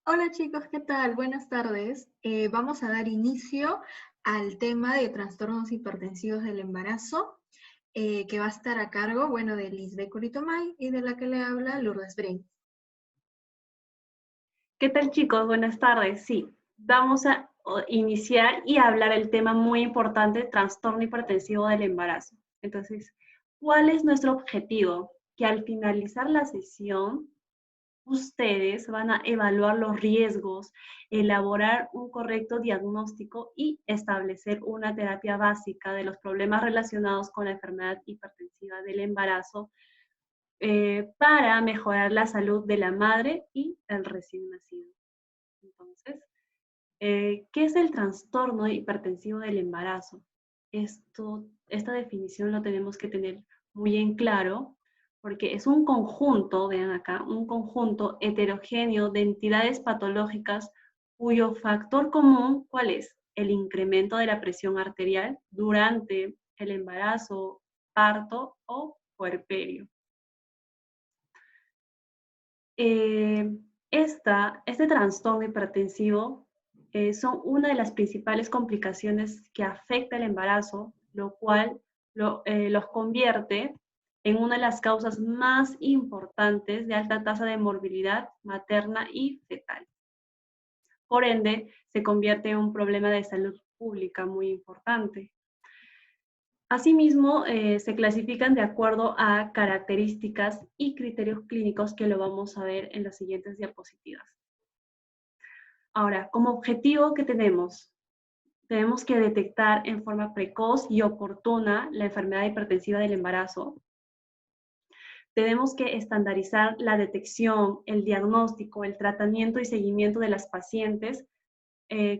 Hola chicos, ¿qué tal? Buenas tardes. Vamos a dar inicio al tema de trastornos hipertensivos del embarazo, que va a estar a cargo, bueno, de Lisbeth Curitomay y de la que le habla Lourdes Brain. ¿Qué tal chicos? Buenas tardes. Sí, vamos a iniciar y a hablar el tema muy importante, trastorno hipertensivo del embarazo. Entonces, ¿cuál es nuestro objetivo? Que al finalizar la sesión, ustedes van a evaluar los riesgos, elaborar un correcto diagnóstico y establecer una terapia básica de los problemas relacionados con la enfermedad hipertensiva del embarazo para mejorar la salud de la madre y el recién nacido. Entonces, ¿qué es el trastorno hipertensivo del embarazo? Esta definición lo tenemos que tener muy en claro porque es un conjunto, vean acá, un conjunto heterogéneo de entidades patológicas cuyo factor común, ¿cuál es? El incremento de la presión arterial durante el embarazo, parto o puerperio. Eh, este trastorno hipertensivo son una de las principales complicaciones que afecta el embarazo, lo cual los convierte en una de las causas más importantes de alta tasa de morbilidad materna y fetal. Por ende, se convierte en un problema de salud pública muy importante. Asimismo, se clasifican de acuerdo a características y criterios clínicos que lo vamos a ver en las siguientes diapositivas. Ahora, como objetivo que tenemos que detectar en forma precoz y oportuna la enfermedad hipertensiva del embarazo. Tenemos que estandarizar la detección, el diagnóstico, el tratamiento y seguimiento de las pacientes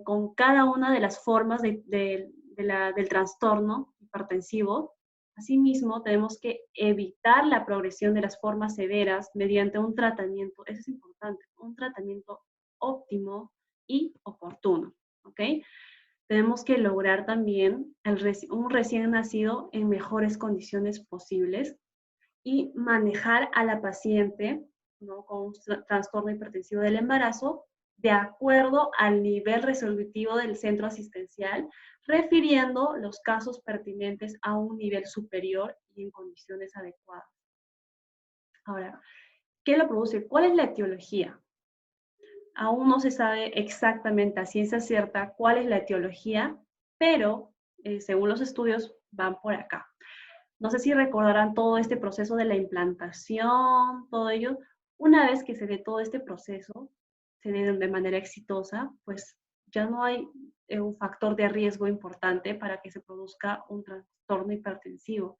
con cada una de las formas del trastorno hipertensivo. Asimismo, tenemos que evitar la progresión de las formas severas mediante un tratamiento, eso es importante, un tratamiento óptimo y oportuno, ¿ok? Tenemos que lograr también un recién nacido en mejores condiciones posibles y manejar a la paciente, ¿no?, con un trastorno hipertensivo del embarazo de acuerdo al nivel resolutivo del centro asistencial, refiriendo los casos pertinentes a un nivel superior y en condiciones adecuadas. Ahora, ¿qué lo produce? ¿Cuál es la etiología? Aún no se sabe exactamente a ciencia cierta cuál es la etiología, pero según los estudios van por acá. No sé si recordarán todo este proceso de la implantación, todo ello. Una vez que se dé todo este proceso, se dé de manera exitosa, pues ya no hay un factor de riesgo importante para que se produzca un trastorno hipertensivo.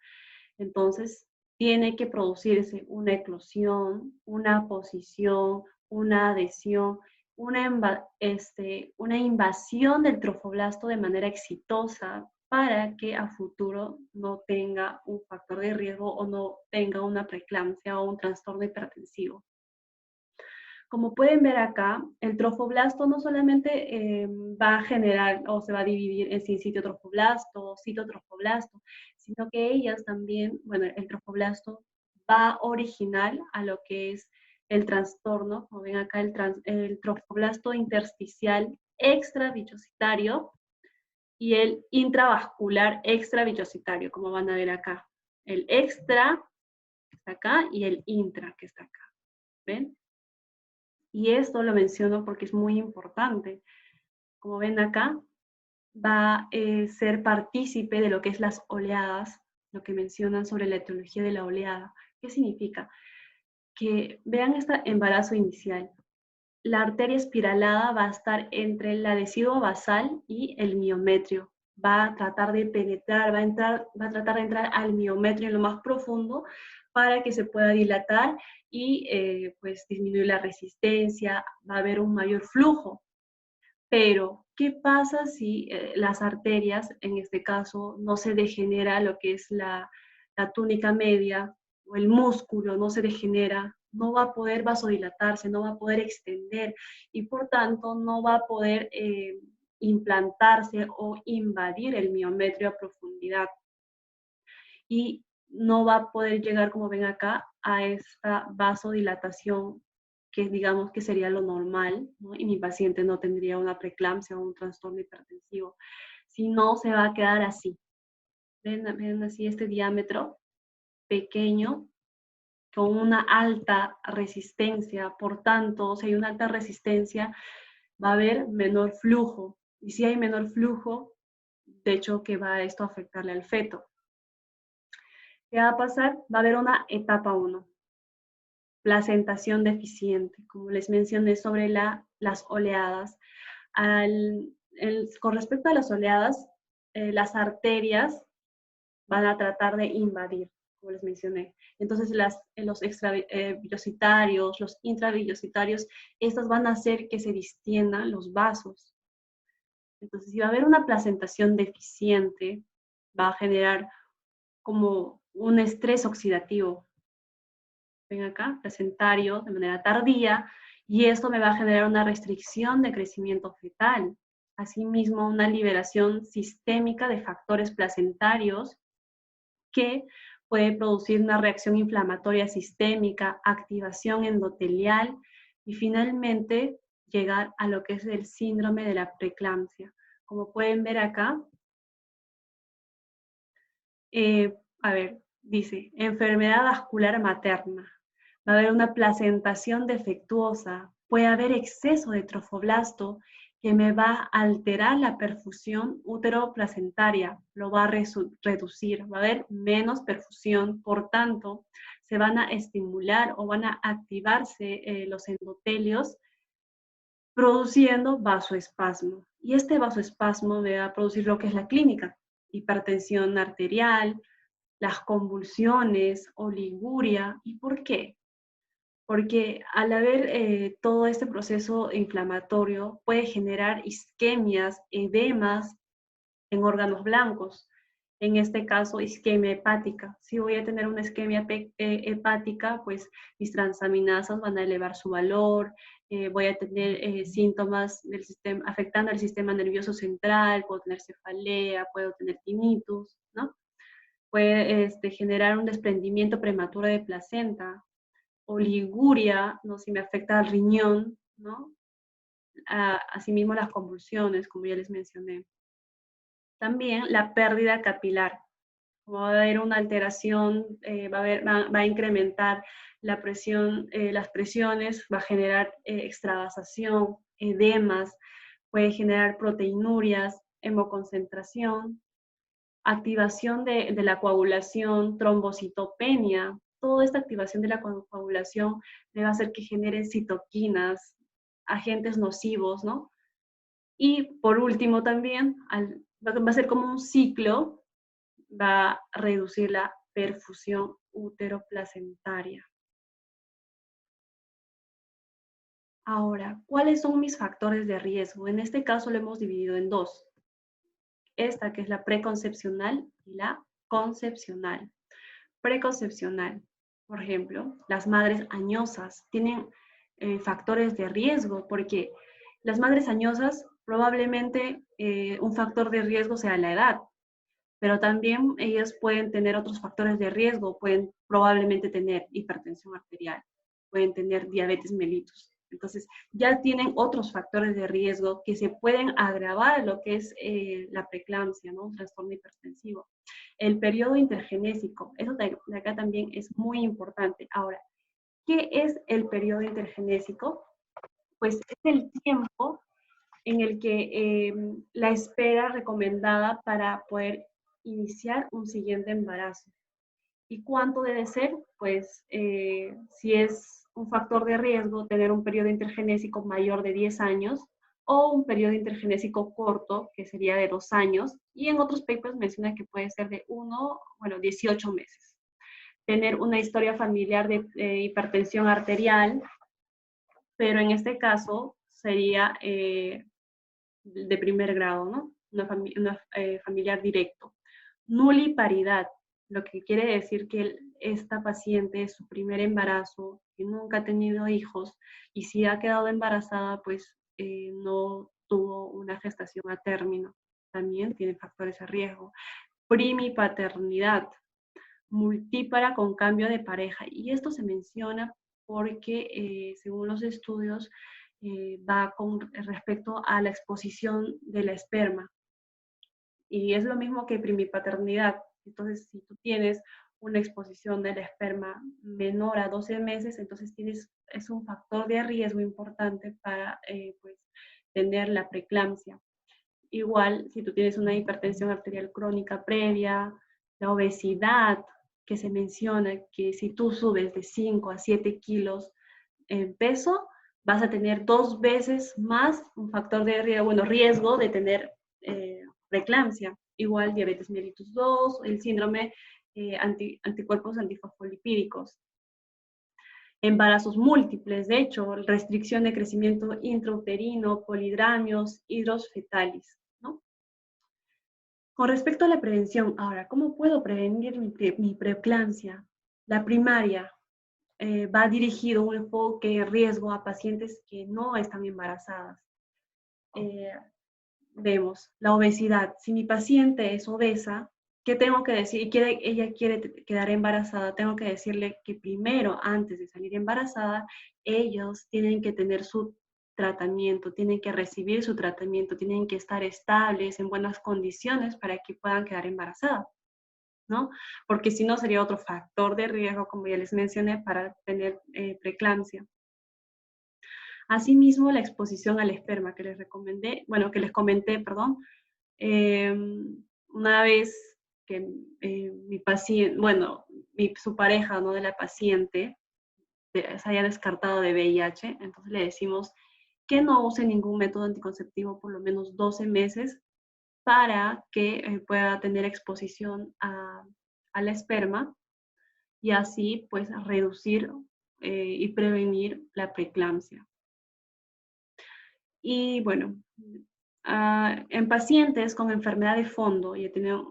Entonces, tiene que producirse una eclosión, una posición, una adhesión, una invasión del trofoblasto de manera exitosa para que a futuro no tenga un factor de riesgo o no tenga una preeclampsia o un trastorno hipertensivo. Como pueden ver acá, el trofoblasto no solamente va a generar o se va a dividir en sincitio trofoblasto o citotrofoblasto, sino que ellas también, bueno, el trofoblasto va a originar a lo que es el trastorno, como ven acá, el trofoblasto intersticial extrabichocitario y el intravascular extrabichocitario, como van a ver acá. El extra, que está acá, y el intra, que está acá. ¿Ven? Y esto lo menciono porque es muy importante. Como ven acá, va a ser partícipe de lo que es las oleadas, lo que mencionan sobre la etiología de la oleada. ¿Qué significa? Que vean este embarazo inicial. La arteria espiralada va a estar entre el adhesivo basal y el miometrio. Va a tratar de penetrar, va a tratar de entrar al miometrio en lo más profundo para que se pueda dilatar y pues disminuir la resistencia, va a haber un mayor flujo. Pero, ¿qué pasa si las arterias, en este caso, no se degenera lo que es la túnica media o el músculo, no se degenera, no va a poder vasodilatarse, no va a poder extender y por tanto no va a poder implantarse o invadir el miometrio a profundidad y no va a poder llegar, como ven acá, a esta vasodilatación que digamos que sería lo normal, ¿no? Y mi paciente no tendría una preeclampsia o un trastorno hipertensivo. Si no, se va a quedar así. Ven así este diámetro pequeño con una alta resistencia. Por tanto, si hay una alta resistencia, va a haber menor flujo. Y si hay menor flujo, de hecho que va esto a afectarle al feto. ¿Qué va a pasar? Va a haber una etapa 1, placentación deficiente, como les mencioné sobre las oleadas. Con respecto a las oleadas, las arterias van a tratar de invadir, como les mencioné. Entonces, los extravillositarios, los intravillositarios, estas van a hacer que se distiendan los vasos. Entonces, si va a haber una placentación deficiente, va a generar como un estrés oxidativo. Ven acá, placentario, de manera tardía, y esto me va a generar una restricción de crecimiento fetal. Asimismo, una liberación sistémica de factores placentarios que puede producir una reacción inflamatoria sistémica, activación endotelial y finalmente llegar a lo que es el síndrome de la preeclampsia. Como pueden ver acá, a ver, dice, enfermedad vascular materna. Va a haber una placentación defectuosa, puede haber exceso de trofoblasto que me va a alterar la perfusión útero-placentaria, lo va a reducir, va a haber menos perfusión, por tanto, se van a estimular o van a activarse los endotelios produciendo vasoespasmo. Y este vasoespasmo me va a producir lo que es la clínica, hipertensión arterial, las convulsiones, oliguria. ¿Y por qué? Porque al haber todo este proceso inflamatorio puede generar isquemias, edemas en órganos blancos. En este caso, isquemia hepática. Si voy a tener una isquemia hepática, pues mis transaminasas van a elevar su valor, voy a tener síntomas del sistema, afectando el sistema nervioso central, puedo tener cefalea, puedo tener tinnitus, ¿no? Puede generar un desprendimiento prematuro de placenta, oliguria, ¿no? Si me afecta al riñón, ¿no? Asimismo las convulsiones, como ya les mencioné. También la pérdida capilar. Como va a haber una alteración, va a incrementar la presión, las presiones, va a generar extravasación, edemas, puede generar proteinurias, hemoconcentración, activación de la coagulación, trombocitopenia. Toda esta activación de la coagulación me va a hacer que genere citoquinas, agentes nocivos, ¿no? Y por último también, va a ser como un ciclo, va a reducir la perfusión útero-placentaria. Ahora, ¿cuáles son mis factores de riesgo? En este caso lo hemos dividido en dos. Esta que es la preconcepcional y la concepcional. Preconcepcional, por ejemplo, las madres añosas tienen factores de riesgo porque las madres añosas probablemente un factor de riesgo sea la edad, pero también ellas pueden tener otros factores de riesgo, pueden probablemente tener hipertensión arterial, pueden tener diabetes mellitus. Entonces, ya tienen otros factores de riesgo que se pueden agravar a lo que es la preeclampsia, ¿no? Un trastorno hipertensivo. El periodo intergenésico, eso de acá también es muy importante. Ahora, ¿qué es el periodo intergenésico? Pues es el tiempo en el que la espera recomendada para poder iniciar un siguiente embarazo. ¿Y cuánto debe ser? Pues si es un factor de riesgo, tener un periodo intergenésico mayor de 10 años o un periodo intergenésico corto, que sería de 2 años, y en otros papers menciona que puede ser de 18 meses. Tener una historia familiar de hipertensión arterial, pero en este caso sería de primer grado, ¿no? Una familiar directo. Nuliparidad, lo que quiere decir que esta paciente es su primer embarazo, que nunca ha tenido hijos, y si ha quedado embarazada, pues no tuvo una gestación a término. También tiene factores de riesgo. Primipaternidad, multípara con cambio de pareja, y esto se menciona porque según los estudios va con respecto a la exposición de la esperma. Y es lo mismo que primipaternidad. Entonces, si tú tienes una exposición del esperma menor a 12 meses, entonces es un factor de riesgo importante para pues, tener la preeclampsia. Igual, si tú tienes una hipertensión arterial crónica previa, la obesidad, que se menciona que si tú subes de 5 a 7 kilos en peso, vas a tener 2 veces más un factor de riesgo de tener preeclampsia. Igual diabetes mellitus 2, el síndrome anticuerpos antifosfolipídicos. Embarazos múltiples, de hecho, restricción de crecimiento intrauterino, polidramios, hidros fetalis, ¿no? Con respecto a la prevención, ahora, ¿cómo puedo prevenir mi preeclampsia? La primaria va dirigido un enfoque de riesgo a pacientes que no están embarazadas. Vemos la obesidad. Si mi paciente es obesa, ¿qué tengo que decir? Y ella quiere quedar embarazada, tengo que decirle que primero, antes de salir embarazada, ellos tienen que tener su tratamiento, tienen que recibir su tratamiento, tienen que estar estables, en buenas condiciones para que puedan quedar embarazadas, ¿no? Porque si no sería otro factor de riesgo, como ya les mencioné, para tener preeclampsia. Asimismo, la exposición al esperma que les recomendé, bueno, que les comenté, perdón, una vez que mi paciente, bueno, su pareja, ¿no? De la paciente se haya descartado de VIH, entonces le decimos que no use ningún método anticonceptivo por lo menos 12 meses para que pueda tener exposición a la esperma y así pues reducir y prevenir la preeclampsia. Y bueno, en pacientes con enfermedad de fondo, y tienen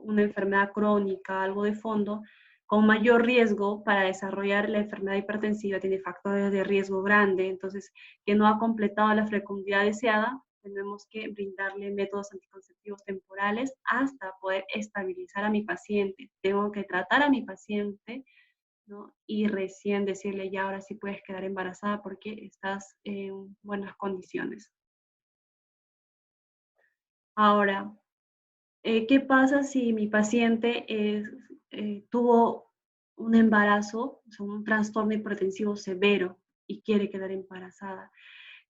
una enfermedad crónica, algo de fondo, con mayor riesgo para desarrollar la enfermedad hipertensiva, tiene factores de riesgo grande, entonces que no ha completado la fecundidad deseada, tenemos que brindarle métodos anticonceptivos temporales hasta poder estabilizar a mi paciente. Tengo que tratar a mi paciente, ¿no? Y recién decirle, ya ahora sí puedes quedar embarazada porque estás en buenas condiciones. Ahora, ¿qué pasa si mi paciente tuvo un embarazo, o sea, un trastorno hipertensivo severo y quiere quedar embarazada?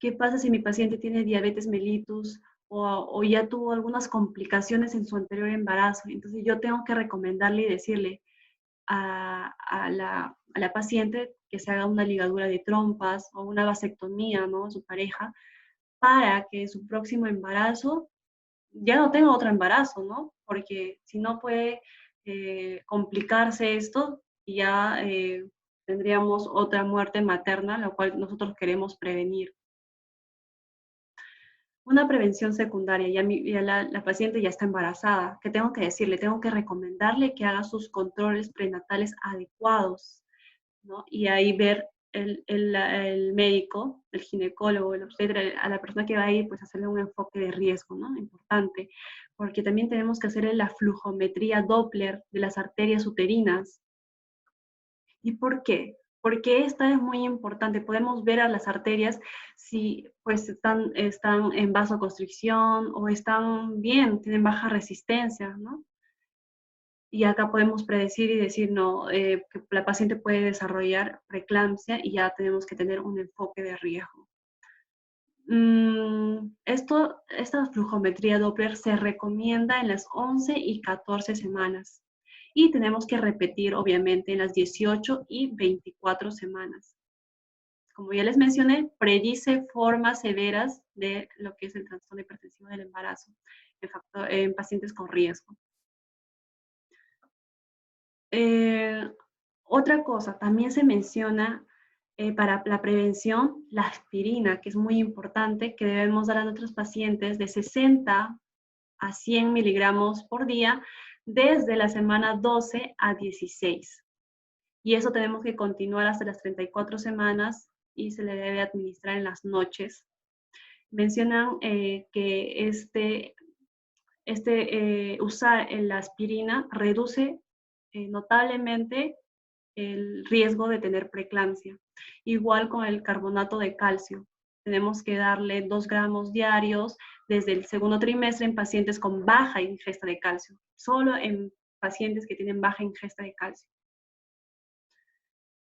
¿Qué pasa si mi paciente tiene diabetes mellitus o ya tuvo algunas complicaciones en su anterior embarazo? Entonces yo tengo que recomendarle y decirle a la paciente que se haga una ligadura de trompas o una vasectomía, ¿no? Su pareja, para que su próximo embarazo ya no tenga otro embarazo, ¿no? Porque si no puede complicarse esto y ya tendríamos otra muerte materna, la cual nosotros queremos prevenir. Una prevención secundaria, ya la paciente ya está embarazada. ¿Qué tengo que decirle? Tengo que recomendarle que haga sus controles prenatales adecuados, ¿no? Y ahí ver el médico, el ginecólogo, el obstetra, a la persona que va a ir, pues hacerle un enfoque de riesgo, ¿no? Importante, porque también tenemos que hacerle la flujometría Doppler de las arterias uterinas. ¿Y por qué? Porque esta es muy importante. Podemos ver a las arterias si pues están en vasoconstricción o están bien, tienen baja resistencia, ¿no? Y acá podemos predecir y decir, no, que la paciente puede desarrollar preeclampsia y ya tenemos que tener un enfoque de riesgo. Esta flujometría Doppler se recomienda en las 11 y 14 semanas. Y tenemos que repetir, obviamente, en las 18 y 24 semanas. Como ya les mencioné, predice formas severas de lo que es el trastorno hipertensivo del embarazo en pacientes con riesgo. Otra cosa, también se menciona para la prevención la aspirina, que es muy importante, que debemos dar a nuestros pacientes de 60 a 100 miligramos por día desde la semana 12 a 16. Y eso tenemos que continuar hasta las 34 semanas y se le debe administrar en las noches. Mencionan que usar la aspirina reduce notablemente el riesgo de tener preeclampsia. Igual con el carbonato de calcio. Tenemos que darle 2 gramos diarios desde el segundo trimestre en pacientes con baja ingesta de calcio. Solo en pacientes que tienen baja ingesta de calcio.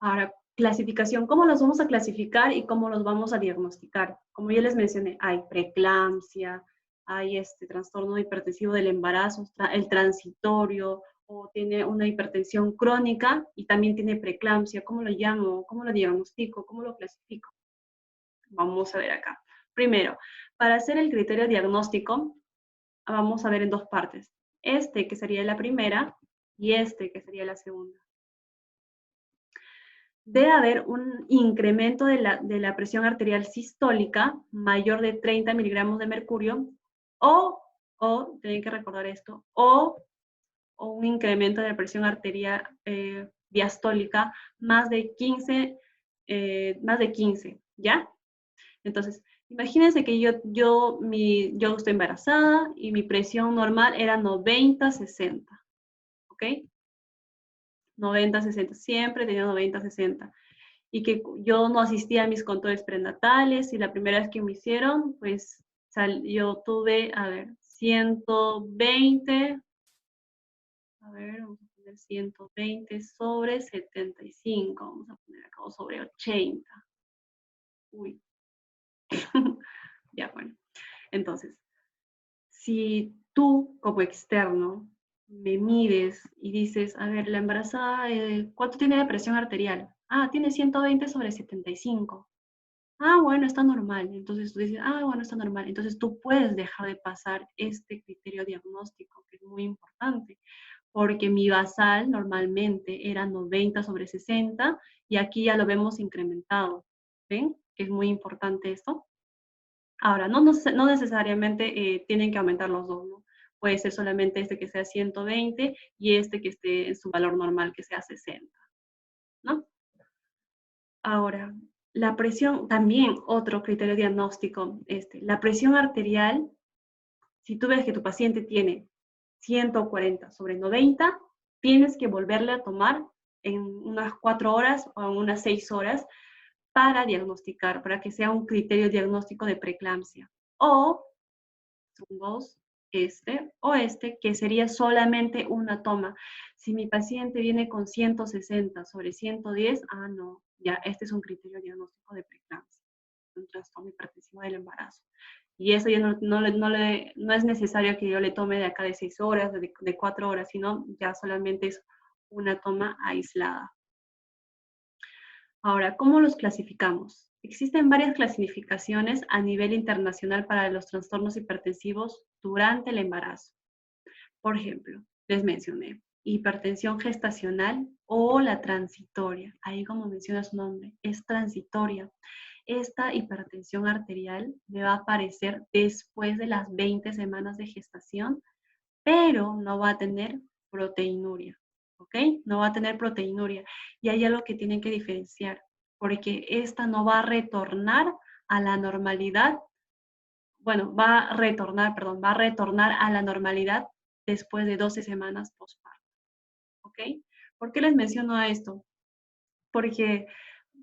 Ahora, clasificación. ¿Cómo los vamos a clasificar y cómo los vamos a diagnosticar? Como ya les mencioné, hay preeclampsia, hay trastorno hipertensivo del embarazo, el transitorio, o tiene una hipertensión crónica y también tiene preeclampsia. ¿Cómo lo llamo? ¿Cómo lo diagnostico? ¿Cómo lo clasifico? Vamos a ver acá. Primero, para hacer el criterio diagnóstico, vamos a ver en dos partes. Este, que sería la primera, y este, que sería la segunda. Debe haber un incremento de la presión arterial sistólica mayor de 30 miligramos de mercurio, o tienen que recordar esto, o un incremento de la presión arterial diastólica más de 15, ¿ya? Entonces, imagínense que yo estoy embarazada y mi presión normal era 90-60, ¿ok? 90-60, siempre tenía 90-60. Y que yo no asistía a mis controles prenatales y la primera vez que me hicieron, pues yo tuve, a ver, 120, a ver, vamos a poner 120 sobre 75, vamos a poner acá, o sobre 80. Uy. Ya, bueno. Entonces, si tú como externo me mides y dices, a ver, la embarazada, ¿cuánto tiene de presión arterial? Ah, tiene 120 sobre 75. Ah, bueno, está normal. Entonces tú dices, ah, bueno, está normal. Entonces tú puedes dejar de pasar este criterio diagnóstico, que es muy importante, porque mi basal normalmente era 90 sobre 60 y aquí ya lo vemos incrementado. ¿Ven? Es muy importante esto. Ahora, no necesariamente tienen que aumentar los dos, ¿no? Puede ser solamente este que sea 120 y este que esté en su valor normal, que sea 60, ¿no? Ahora, la presión, también otro criterio diagnóstico, la presión arterial, si tú ves que tu paciente tiene 140 sobre 90, tienes que volverle a tomar en unas 4 horas o en unas 6 horas para diagnosticar, para que sea un criterio diagnóstico de preeclampsia. O, son dos, que sería solamente una toma. Si mi paciente viene con 160 sobre 110, ah, no, ya este es un criterio diagnóstico de preeclampsia, un trastorno hipertensivo del embarazo. Y eso ya no es necesario que yo le tome de acá de 6 horas, de 4 horas, sino ya solamente es una toma aislada. Ahora, ¿cómo los clasificamos? Existen varias clasificaciones a nivel internacional para los trastornos hipertensivos durante el embarazo. Por ejemplo, les mencioné hipertensión gestacional o la transitoria. Ahí como menciona su nombre, es transitoria. Esta hipertensión arterial me va a aparecer después de las 20 semanas de gestación, pero no va a tener proteinuria, ¿ok? No va a tener proteinuria. Y hay algo que tienen que diferenciar, porque esta no va a retornar a la normalidad, bueno, va a retornar a la normalidad después de 12 semanas postparto, ¿ok? ¿Por qué les menciono esto? Porque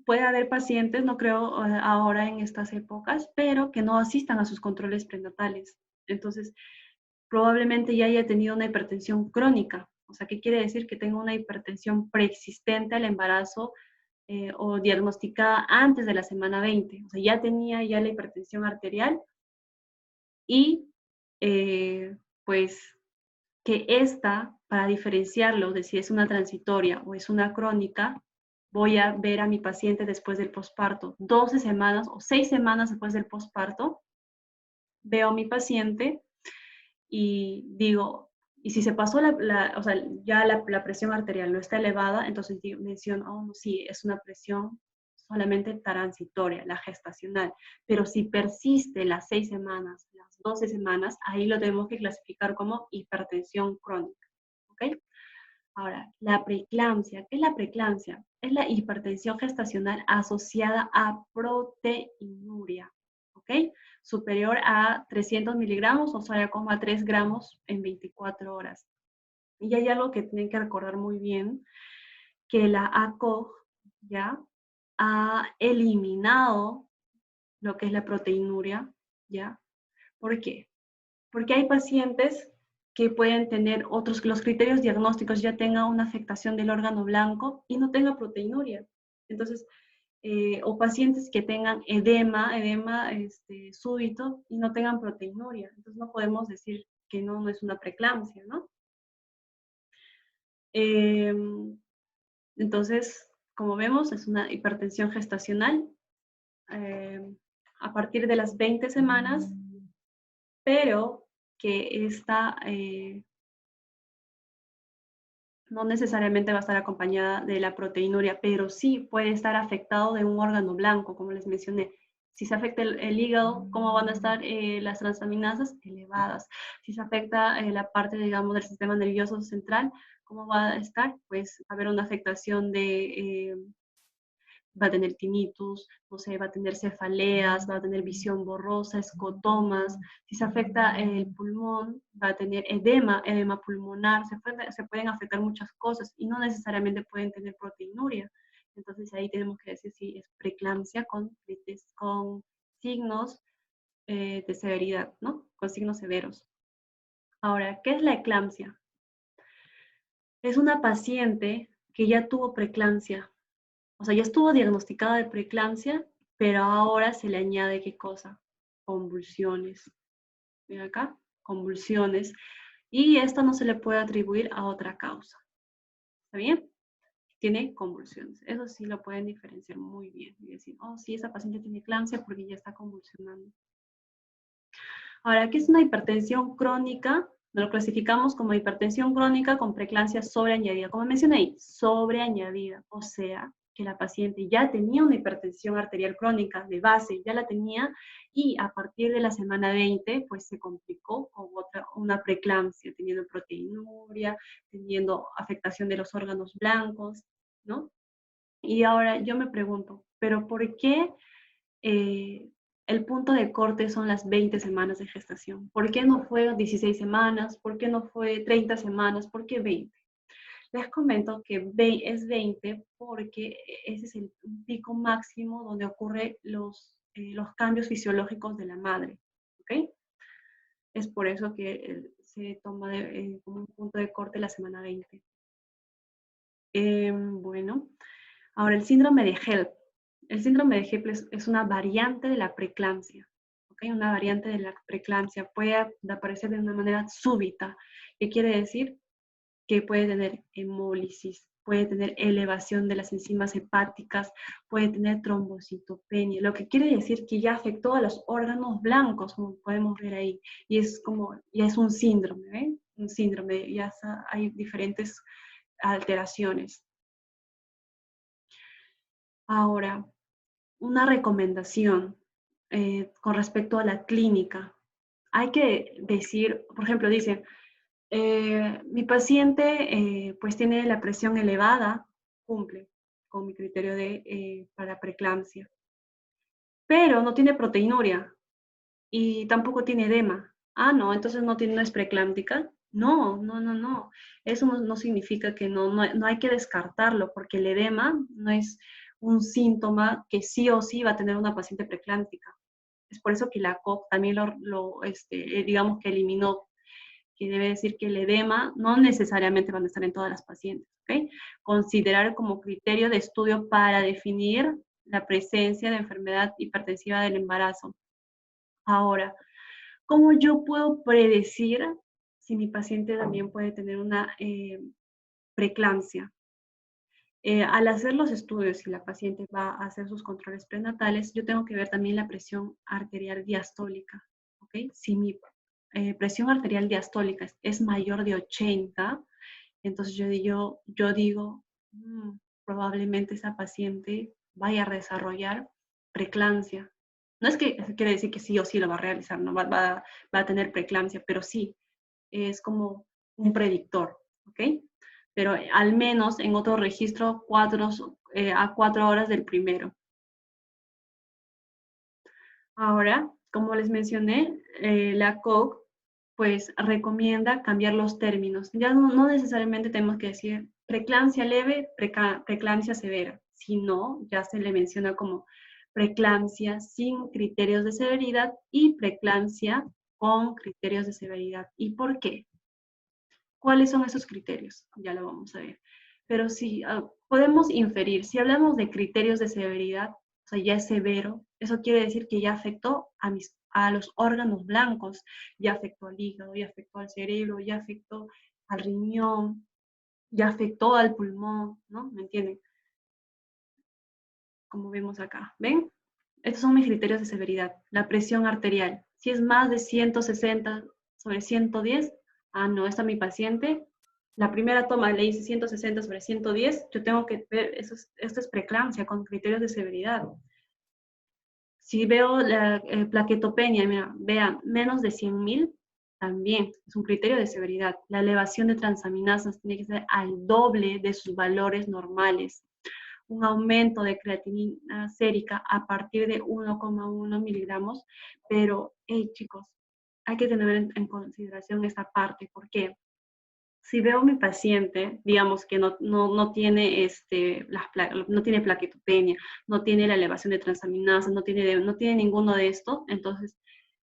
puede haber pacientes, no creo ahora en estas épocas, pero que no asistan a sus controles prenatales. Entonces, probablemente ya haya tenido una hipertensión crónica. O sea, ¿qué quiere decir? Que tenga una hipertensión preexistente al embarazo o diagnosticada antes de la semana 20. O sea, ya tenía ya la hipertensión arterial y pues que esta, para diferenciarlo de si es una transitoria o es una crónica, voy a ver a mi paciente después del posparto, 12 semanas o 6 semanas después del posparto, veo a mi paciente y digo, y si se pasó o sea, ya la presión arterial no está elevada, entonces menciono, oh, no, sí, es una presión solamente transitoria, la gestacional. Pero si persiste las 6 semanas, las 12 semanas, ahí lo tenemos que clasificar como hipertensión crónica. ¿Ok? Ahora, la preeclampsia. ¿Qué es la preeclampsia? Es la hipertensión gestacional asociada a proteinuria. ¿Ok? Superior a 300 miligramos o 0,3 gramos en 24 horas. Y hay algo que tienen que recordar muy bien, que la ACOG, ¿ya? ha eliminado lo que es la proteinuria, ¿ya? ¿Por qué? Porque hay pacientes que pueden tener los criterios diagnósticos ya tengan una afectación del órgano blanco y no tenga proteinuria. Entonces, o pacientes que tengan edema súbito y no tengan proteinuria. Entonces no podemos decir que no es una preeclampsia, ¿no? Entonces, como vemos, es una hipertensión gestacional a partir de las 20 semanas, pero que esta no necesariamente va a estar acompañada de la proteinuria, pero sí puede estar afectado de un órgano blanco, como les mencioné. Si se afecta el hígado, ¿cómo van a estar las transaminasas? Elevadas. Si se afecta la parte, digamos, del sistema nervioso central, ¿cómo va a estar? Pues va a haber una afectación va a tener tinnitus, no sé, va a tener cefaleas, va a tener visión borrosa, escotomas. Si se afecta el pulmón, va a tener edema pulmonar, se pueden afectar muchas cosas y no necesariamente pueden tener proteinuria. Entonces ahí tenemos que decir si es preeclampsia con signos de severidad, ¿no? Con signos severos. Ahora, ¿qué es la eclampsia? Es una paciente que ya tuvo preeclampsia. O sea, ya estuvo diagnosticada de preeclampsia, pero ahora se le añade, ¿qué cosa? Convulsiones. Ven acá, convulsiones. Y esta no se le puede atribuir a otra causa. ¿Está bien? Tiene convulsiones. Eso sí lo pueden diferenciar muy bien. Y decir, oh, sí, esa paciente tiene eclampsia porque ya está convulsionando. Ahora, ¿qué es una hipertensión crónica? Lo clasificamos como hipertensión crónica con preeclampsia sobreañadida. Como mencioné ahí, sobreañadida. O sea, que la paciente ya tenía una hipertensión arterial crónica de base, ya la tenía, y a partir de la semana 20, pues se complicó con una preeclampsia, teniendo proteinuria, teniendo afectación de los órganos blancos, ¿no? Y ahora yo me pregunto, ¿pero por qué el punto de corte son las 20 semanas de gestación? ¿Por qué no fue 16 semanas? ¿Por qué no fue 30 semanas? ¿Por qué 20? Les comento que es 20 porque ese es el pico máximo donde ocurren los cambios fisiológicos de la madre. ¿Ok? Es por eso que se toma como un punto de corte la semana 20. Bueno, ahora el síndrome de HELP. El síndrome de HELP es una variante de la preeclampsia. ¿Okay? Una variante de la preeclampsia puede aparecer de una manera súbita. ¿Qué quiere decir? Que puede tener hemólisis, puede tener elevación de las enzimas hepáticas, puede tener trombocitopenia, lo que quiere decir que ya afectó a los órganos blancos, como podemos ver ahí, y es como, ya es un síndrome, ¿eh? Un síndrome, ya hay diferentes alteraciones. Ahora, una recomendación con respecto a la clínica. Hay que decir, por ejemplo, dice, mi paciente pues tiene la presión elevada, cumple con mi criterio para preeclampsia, pero no tiene proteinuria y tampoco tiene edema. Ah, no, entonces no es preeclámptica. No, no, no, no. Eso no significa que no hay que descartarlo, porque el edema no es un síntoma que sí o sí va a tener una paciente preeclámptica. Es por eso que la COG también digamos que eliminó, que debe decir que el edema no necesariamente van a estar en todas las pacientes, ¿ok? Considerar como criterio de estudio para definir la presencia de enfermedad hipertensiva del embarazo. Ahora, ¿cómo yo puedo predecir si mi paciente también puede tener una preeclampsia? Al hacer los estudios y la paciente va a hacer sus controles prenatales, yo tengo que ver también la presión arterial diastólica, ¿ok? Si mi presión arterial diastólica es mayor de 80, entonces yo digo, probablemente esa paciente vaya a desarrollar preeclampsia. No es que quiere decir que sí o sí lo va a realizar, no va a tener preeclampsia, pero sí, es como un predictor, ¿ok? Pero al menos en otro registro a 4 horas del primero. Ahora, como les mencioné, la COG pues recomienda cambiar los términos. Ya no necesariamente tenemos que decir preeclampsia leve, preeclampsia severa. Si no, ya se le menciona como preeclampsia sin criterios de severidad y preeclampsia con criterios de severidad. ¿Y por qué? ¿Cuáles son esos criterios? Ya lo vamos a ver. Pero sí, podemos inferir, si hablamos de criterios de severidad, o sea, ya es severo, eso quiere decir que ya afectó a los órganos blancos, ya afectó al hígado, ya afectó al cerebro, ya afectó al riñón, ya afectó al pulmón, ¿no? ¿Me entienden? Como vemos acá, ¿ven? Estos son mis criterios de severidad. La presión arterial, si es más de 160/110, no, esta mi paciente, la primera toma le hice 160/110, yo tengo que ver, esto es preeclampsia con criterios de severidad. Si veo la plaquetopenia, mira, vean, menos de 100.000, también es un criterio de severidad. La elevación de transaminasas tiene que ser al doble de sus valores normales. Un aumento de creatinina sérica a partir de 1,1 miligramos, pero, hey, chicos, hay que tener en consideración esta parte, porque si veo a mi paciente, digamos que no tiene, no tiene plaquetopenia, no tiene la elevación de transaminasas, no tiene ninguno de estos, entonces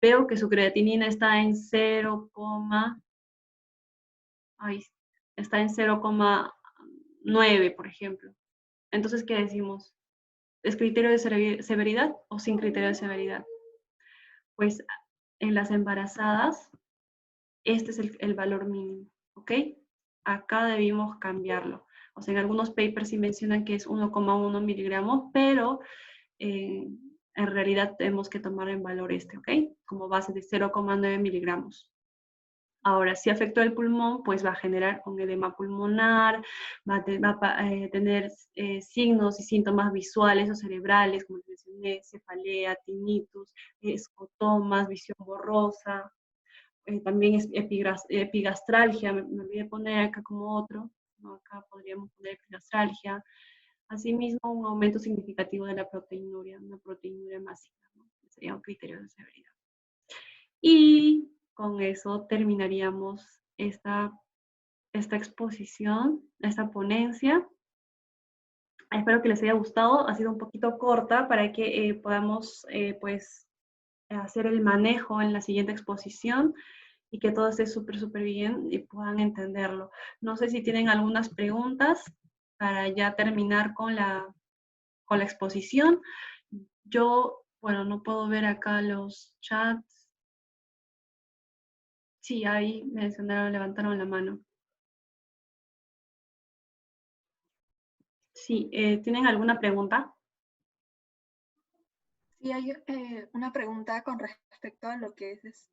veo que su creatinina está en 0,9, por ejemplo. Entonces, ¿qué decimos? ¿Es criterio de severidad o sin criterio de severidad? Pues en las embarazadas, este es el valor mínimo, ¿ok? Acá debimos cambiarlo. O sea, en algunos papers sí mencionan que es 1,1 miligramos, pero en realidad tenemos que tomar en valor ¿ok? Como base de 0,9 miligramos. Ahora, si afectó el pulmón, pues va a generar un edema pulmonar, va a tener signos y síntomas visuales o cerebrales, como les mencioné, cefalea, tinnitus, escotomas, visión borrosa, también es epigastralgia, me olvidé poner acá como otro, ¿no? Acá podríamos poner epigastralgia. Asimismo, un aumento significativo de la proteinuria, una proteinuria masiva, ¿no? Sería un criterio de severidad. Y con eso terminaríamos esta exposición, esta ponencia. Espero que les haya gustado. Ha sido un poquito corta para que podamos pues, hacer el manejo en la siguiente exposición y que todo esté súper bien y puedan entenderlo. No sé si tienen algunas preguntas para ya terminar con la exposición. Yo, bueno, no puedo ver acá los chats. Sí, ahí mencionaron, levantaron la mano. Sí, ¿tienen alguna pregunta? Sí, hay una pregunta con respecto a lo que es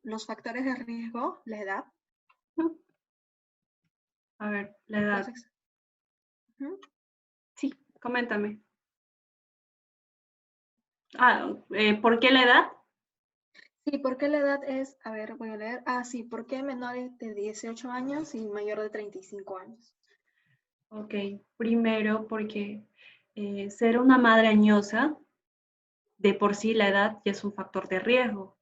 los factores de riesgo, la edad. A ver, la edad. Sí, coméntame. ¿Por qué la edad? Sí, ¿por qué la edad es? A ver, voy a leer. Sí, ¿por qué menores de 18 años y mayor de 35 años? Ok, primero porque ser una madre añosa, de por sí la edad ya es un factor de riesgo.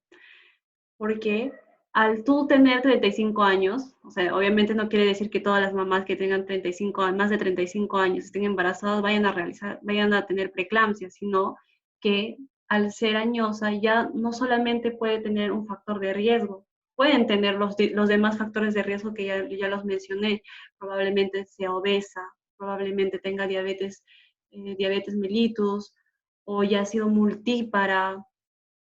Porque al tú tener 35 años, o sea, obviamente no quiere decir que todas las mamás que tengan 35 años, más de 35 años, estén embarazadas, vayan a tener preeclampsia, sino que al ser añosa ya no solamente puede tener un factor de riesgo, pueden tener los demás factores de riesgo que ya los mencioné, probablemente sea obesa, probablemente tenga diabetes mellitus, o ya ha sido multípara,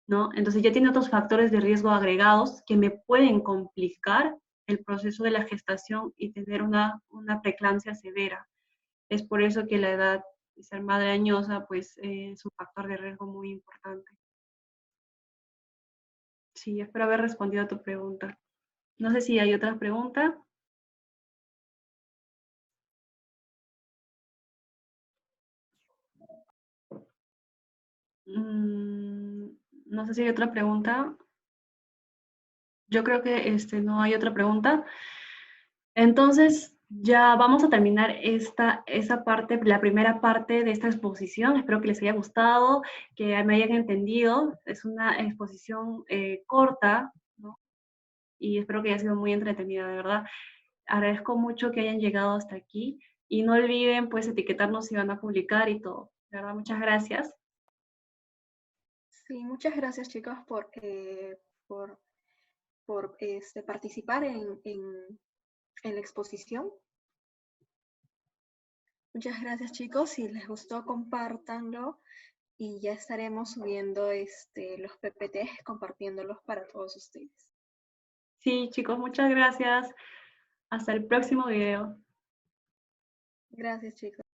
¿no? Entonces ya tiene otros factores de riesgo agregados que me pueden complicar el proceso de la gestación y tener una preeclampsia severa. Es por eso que la edad de ser madre añosa, pues, es un factor de riesgo muy importante. Sí, espero haber respondido a tu pregunta. No sé si hay otra pregunta. No sé si hay otra pregunta. Yo creo que no hay otra pregunta. Entonces, ya vamos a terminar esa parte, la primera parte de esta exposición. Espero que les haya gustado, que me hayan entendido. Es una exposición corta, ¿no? Y espero que haya sido muy entretenida, de verdad. Agradezco mucho que hayan llegado hasta aquí. Y no olviden pues etiquetarnos si van a publicar y todo. De verdad, muchas gracias. Sí, muchas gracias chicos por, participar en la exposición. Muchas gracias chicos, si les gustó compártanlo y ya estaremos subiendo los PPTs, compartiéndolos para todos ustedes. Sí, chicos, muchas gracias. Hasta el próximo video. Gracias chicos.